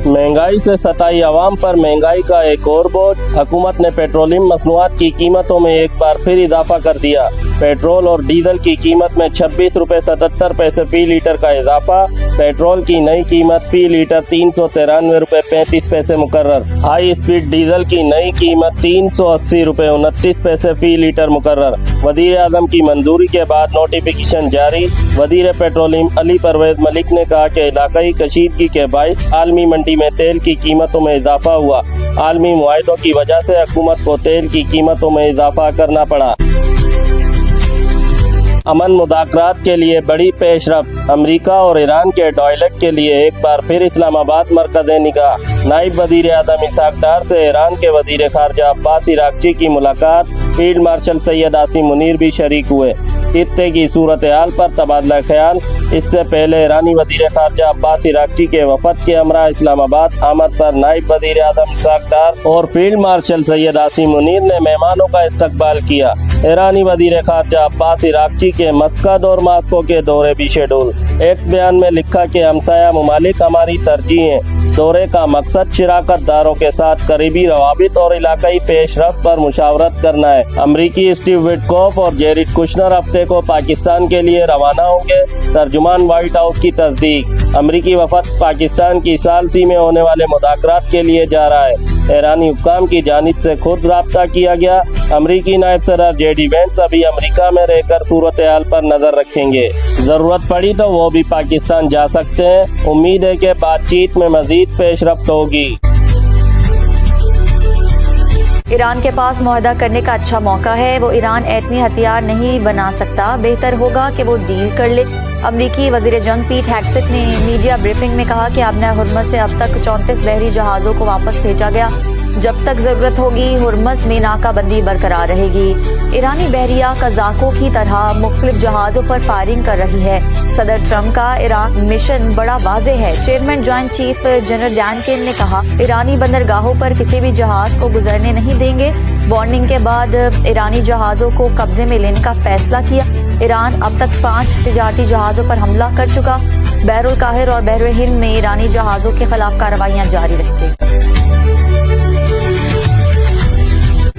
महंगाई से सताई आवाम पर महंगाई का एक और बोझ। हुकूमत ने पेट्रोलियम मसनूआत की कीमतों में एक बार फिर इजाफा कर दिया। पेट्रोल और डीजल की कीमत में 26 रुपये 77 पैसे फी लीटर का इजाफा। पेट्रोल की नई कीमत फी लीटर 393 रुपये 35 पैसे मुकर्रर। हाई स्पीड डीजल की नई कीमत 380 रुपये 29 पैसे फी लीटर मुकर्रर। वजीर आजम की मंजूरी के बाद नोटिफिकेशन जारी। वजीर पेट्रोलियम अली परवेज मलिक ने कहा कि इलाकाई कशीदगी के बाइस आलमी मंडी में तेल की कीमतों में इजाफा हुआ। आलमी मुआहदों की वजह से हुकूमत को तेल की कीमतों में इजाफा करना पड़ा। अमन मुज़ाकरात के लिए बड़ी पेशरफ्त। अमरीका और ईरान के डायलॉग के लिए एक बार फिर इस्लामाबाद मरकज़े निगाह। नाइब वज़ीर आज़म इसहाक डार से ईरान के वज़ीर ख़ारजा अब्बास इराक़ची की मुलाकात। फील्ड मार्शल सैयद आसिम मुनीर भी शरीक हुए। खित्ते की सूरत हाल पर तबादला ख्याल। इससे पहले ईरानी वज़ीर ख़ारजा अब्बास इराक़ची के वफ़द के हमरा इस्लामाबाद आमद पर नाइब वज़ीर आज़म इसहाक डार और फील्ड मार्शल सैयद आसिम मुनीर ने मेहमानों का इस्तकबाल किया। ईरानी वज़ीर ख़ारजा अब्बास इराक़ची के मस्कत और मास्को के दौरे भी शेड्यूल। एक बयान में लिखा कि हमसाया मुमालिक हमारी तरजीह हैं। दौरे का मकसद शिराकत दारों के साथ करीबी रवाबित और इलाकाई पेशरफ्त पर मुशावरत करना है। अमरीकी स्टीव विटकॉफ और जेरिड कुशनर हफ्ते को पाकिस्तान के लिए रवाना होंगे। तर्जुमान व्हाइट हाउस की तस्दीक। अमरीकी वफद पाकिस्तान की सालसी में होने वाले मुज़ाकरात के लिए जा रहा है। ईरानी हुक्काम की जानिब से खुद राब्ता किया गया। अमरीकी नायब सदर जेडी वेंस अभी अमरीका में रहकर सूरत हाल पर नजर रखेंगे। जरूरत पड़ी तो वो भी पाकिस्तान जा सकते हैं। उम्मीद है कि बातचीत में मजीद पेशरफ्त होगी। ईरान के पास मुआहदा करने का अच्छा मौका है। वो ईरान एटमी हथियार नहीं बना सकता। बेहतर होगा कि वो डील कर ले। अमरीकी वजीर जंग पीट हेगसेट ने मीडिया ब्रीफिंग में कहा कि आबना हुर्मस से अब तक 34 बहरी जहाज़ों को वापस भेजा गया। जब तक जरूरत होगी हुर्मस में नाकाबंदी बरकरार रहेगी। ईरानी बहरिया कज़ाकों की तरह मुख्तलिफ जहाज़ों पर फायरिंग कर रही है। सदर ट्रंप का ईरान मिशन बड़ा वाज़ेह है। Chairman joint chief general Dan Caine ने कहा ईरानी बंदरगाहों पर किसी भी जहाज़ को गुजरने नहीं देंगे। वार्निंग के बाद ईरानी जहाज़ों को कब्जे में लेने का फैसला किया। ईरान अब तक 5 तिजारती जहाज़ों पर हमला कर चुका। बहरुल काहिर और बहरुल हिंद में ईरानी जहाज़ों के खिलाफ कार्रवाइयाँ जारी रहेंगी।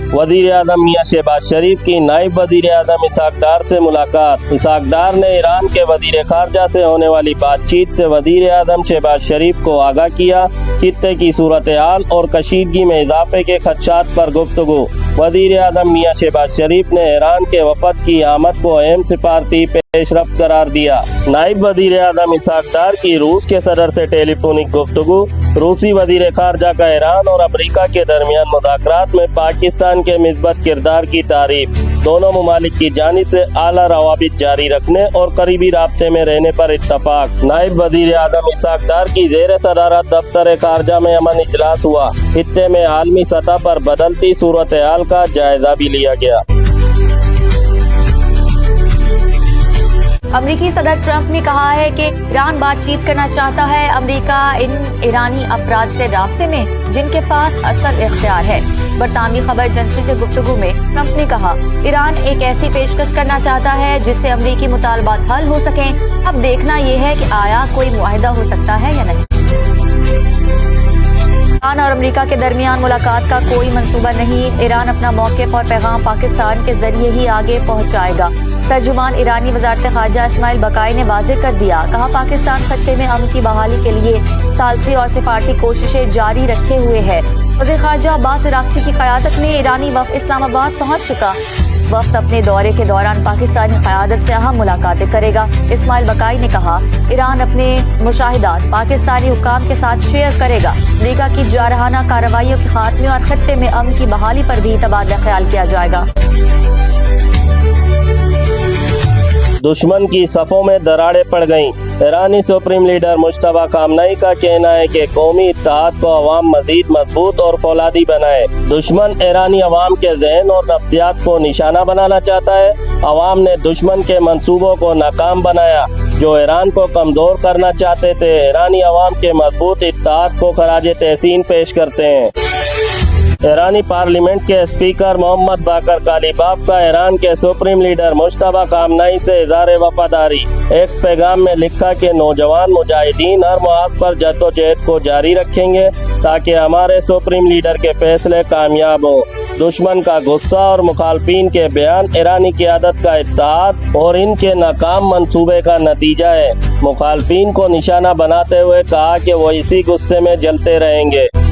वज़ीर आज़म मियां शहबाज शरीफ की नायब वज़ीर आज़म इसहाक डार से मुलाकात। इसहाक डार ने ईरान के वज़ीर ख़ारजा से होने वाली बातचीत से वज़ीर आज़म शहबाज शरीफ को आगाह किया। खित्ते की सूरत हाल और कशीदगी में इजाफे के खदशात पर गुफ्तगू। वज़ीर आज़म मियां शहबाज शरीफ ने ईरान के वफ़द की आमद को अहम सिफारती पेशरफ्त करार दिया। नायब वज़ीर आज़म इसहाक डार की रूस के सदर से टेलीफोनिक गुफ्तगू। रूसी वज़ीर ख़ारजा का ईरान और अमरीका के दरमियान मुज़ाकरात में पाकिस्तान के मिस्बत किरदार की तारीफ। दोनों मुमालिक की जानिब से आला रवाबित जारी रखने और करीबी राब्ते में रहने पर इत्तफाक। नायब वज़ीर आज़म इसहाक डार की ज़ेर सदारत दफ्तर ख़ारजा में अमन इजलास हुआ। खित्ते में आलमी सतह पर बदलती सूरत हाल का जायजा भी लिया गया। अमरीकी सदर ट्रंप ने कहा है कि ईरान बातचीत करना चाहता है। अमरीका इन ईरानी अफराद से राब्ते में जिनके पास असल इख्तियार है। बरतानवी खबर एजेंसी से गुफ्तगू में ट्रंप ने कहा ईरान एक ऐसी पेशकश करना चाहता है जिससे अमरीकी मुतालबात हल हो सकें। अब देखना यह है कि आया कोई मुआहिदा हो सकता है या नहीं। ईरान और अमरीका के दरमियान मुलाकात का कोई मंसूबा नहीं। ईरान अपना मौक़िफ़ और पैगाम पाकिस्तान के जरिए ही आगे पहुँचाएगा। तर्जुमान ईरानी वज़ारत ख़ारजा इस्माइल बकाई ने वाज़ेह कर दिया। कहा पाकिस्तान खत्ते में अमन की बहाली के लिए सालसी और सिफारती कोशिशें जारी रखे हुए है। वज़ीर ख़ारजा अब्बास इराक़ची की क़यादत में ईरानी वफ़द इस्लामाबाद पहुँच चुका। वक्त अपने दौरे के दौरान पाकिस्तानी क़यादत से अहम मुलाकातें करेगा। इस्माइल बकाई ने कहा ईरान अपने मुशाहिदात पाकिस्तानी हुक्काम के साथ शेयर करेगा। अमरीका की जारहाना कार्रवाइयों के खात्मे और खत्ते में अमन की बहाली पर भी तबादला ख्याल किया जाएगा। दुश्मन की सफ़ों में दरारें पड़ गईं। ईरानी सुप्रीम लीडर मुश्तबा खामनई का कहना है कि कौमी इत्तेहाद को अवाम मजीद मजबूत और फौलादी बनाए। दुश्मन ईरानी अवाम के ज़हन और नफ्सियात को निशाना बनाना चाहता है। अवाम ने दुश्मन के मंसूबों को नाकाम बनाया। جو ایران کو کمزور کرنا چاہتے تھے، ایرانی عوام کے مضبوط اتحاد کو خراج تحسین پیش کرتے ہیں۔ ایرانی پارلیمنٹ کے اسپیکر محمد باقر کالیباف کا ایران کے سپریم لیڈر مجتبی خامنہئی سے اظہار وفاداری۔ ایک پیغام میں لکھا کہ نوجوان مجاہدین ہر محاذ پر جدوجہد کو جاری رکھیں گے تاکہ ہمارے سپریم لیڈر کے فیصلے کامیاب ہوں۔ دشمن کا غصہ اور مخالفین کے بیان ایرانی قیادت کا اتحاد اور ان کے ناکام منصوبے کا نتیجہ ہے۔ مخالفین کو نشانہ بناتے ہوئے کہا کہ وہ اسی غصے میں جلتے رہیں گے۔